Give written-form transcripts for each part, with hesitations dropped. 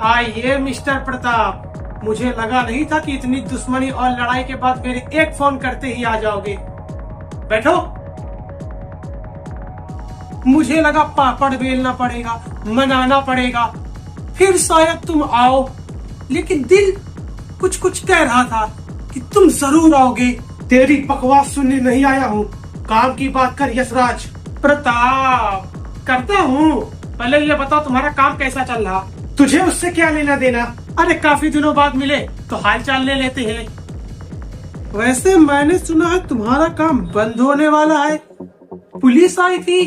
आइए मिस्टर प्रताप, मुझे लगा नहीं था कि इतनी दुश्मनी और लड़ाई के बाद मेरे एक फोन करते ही आ जाओगे। बैठो। मुझे लगा पापड़ बेलना पड़ेगा, मनाना पड़ेगा, फिर शायद तुम आओ, लेकिन दिल कुछ कुछ कह रहा था कि तुम जरूर आओगे। तेरी बकवास सुनने नहीं आया हूँ, काम की बात कर यशराज। प्रताप, करता हूँ। पहले ये बताओ तुम्हारा काम कैसा चल रहा? तुझे उससे क्या लेना देना? अरे काफी दिनों बाद मिले तो हाल चाल ले लेते हैं। वैसे मैंने सुना है तुम्हारा काम बंद होने वाला है, पुलिस आई थी।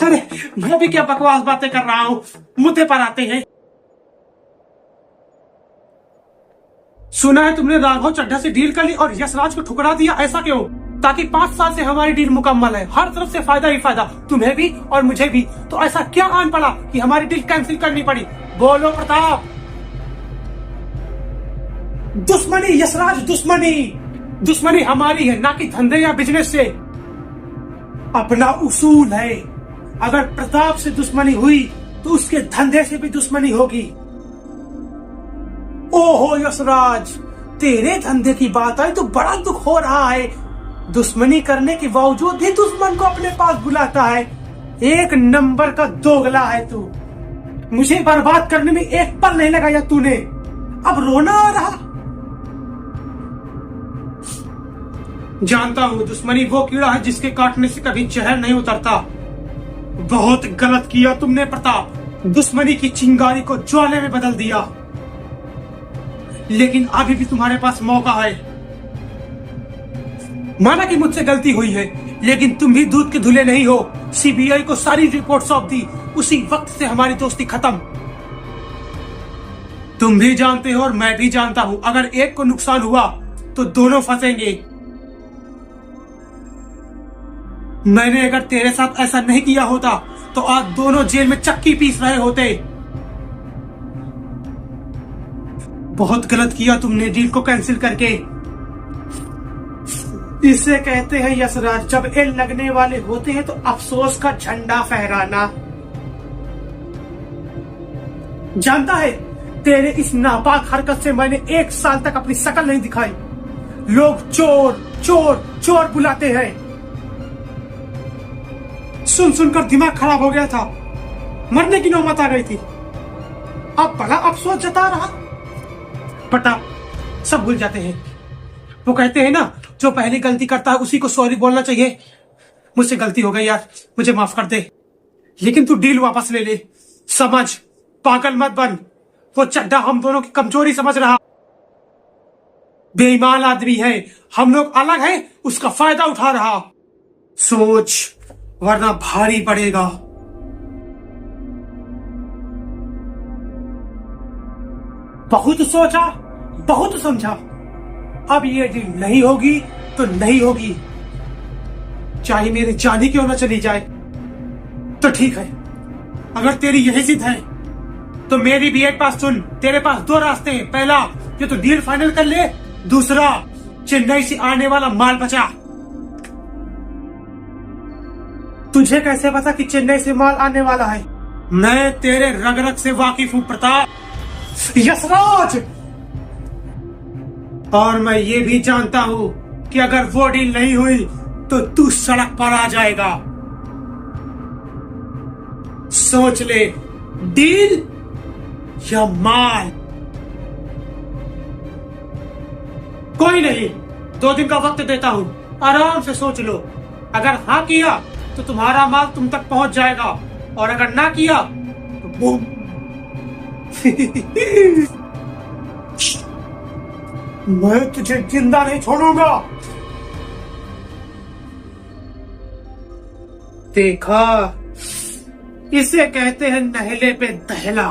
अरे मैं भी क्या बकवास बातें कर रहा हूँ, मुद्दे पर आते हैं। सुना है तुमने राघव चड्ढा से डील कर ली और यशराज को ठुकरा दिया, ऐसा क्यों? ताकि 5 साल से हमारी डील मुकम्मल है, हर तरफ से फायदा ही फायदा, तुम्हें भी और मुझे भी। तो ऐसा क्या आन पड़ा कि हमारी डील कैंसिल करनी पड़ी? बोलो प्रताप। दुश्मनी यशराज, दुश्मनी हमारी है, ना कि धंधे या बिजनेस से। अपना उसूल है, अगर प्रताप से दुश्मनी हुई तो उसके धंधे से भी दुश्मनी होगी। ओहो यशराज, तेरे धंधे की बात आई तो बड़ा दुख हो रहा है। दुश्मनी करने के बावजूद भी दुश्मन को अपने पास बुलाता है। एक नंबर का दोगला है तू। मुझे बर्बाद करने में एक पल नहीं लगाया तूने, अब रोना आ रहा? जानता हूँ दुश्मनी वो कीड़ा है जिसके काटने से कभी जहर नहीं उतरता। बहुत गलत किया तुमने प्रताप, दुश्मनी की चिंगारी को ज्वाले में बदल दिया। लेकिन अभी भी तुम्हारे पास मौका है। माना कि मुझसे गलती हुई है, लेकिन तुम भी दूध के धुले नहीं हो। सीबीआई को सारी रिपोर्ट सौंप दी, उसी वक्त से हमारी दोस्ती खत्म। तुम भी जानते हो और मैं भी जानता हूं, अगर एक को नुकसान हुआ तो दोनों फंसेंगे। मैंने अगर तेरे साथ ऐसा नहीं किया होता तो आज दोनों जेल में चक्की पीस रहे होते। बहुत गलत किया तुमने डील को कैंसिल करके। इसे कहते हैं यशराज, जब एल लगने वाले होते हैं तो अफसोस का झंडा फहराना। जानता है, तेरे इस नापाक हरकत से मैंने 1 साल तक अपनी शकल नहीं दिखाई। लोग चोर चोर चोर बुलाते हैं। सुन सुनकर दिमाग खराब हो गया था, मरने की नौबत आ गई थी। अब बड़ा अफसोस जता रहा। प्रताप, सब भूल जाते हैं। वो कहते हैं ना, जो पहली गलती करता है उसी को सॉरी बोलना चाहिए। मुझसे गलती हो गई यार, मुझे माफ कर दे। लेकिन तू डील वापस ले ले। समझ, पागल मत बन। वो चड्ढा हम दोनों की कमजोरी समझ रहा। बेईमान आदमी है, हम लोग अलग हैं, उसका फायदा उठा रहा। सोच, वरना भारी पड़ेगा। बहुत सोचा, बहुत समझा, अब ये डील नहीं होगी तो नहीं होगी, चाहे मेरी जान ही क्यों ना चली जाए। तो ठीक है, अगर तेरी यही जिद है तो मेरी भी एक बात सुन। तेरे पास 2 रास्ते हैं। पहला, ये तो डील फाइनल कर ले। दूसरा, चेन्नई से आने वाला माल बचा। तुझे कैसे पता कि चेन्नई से माल आने वाला है? मैं तेरे रग रग से वाकिफ हूं प्रताप। यशराज, और मैं ये भी जानता हूं कि अगर वो डील नहीं हुई तो तू सड़क पर आ जाएगा। सोच ले, डील या माल। कोई नहीं, 2 दिन का वक्त देता हूं, आराम से सोच लो। अगर हाँ किया तो तुम्हारा माल तुम तक पहुंच जाएगा, और अगर ना किया तो बूम। मैं तुझे जिंदा नहीं छोड़ूंगा। देखा, इसे कहते हैं नहले पे दहला।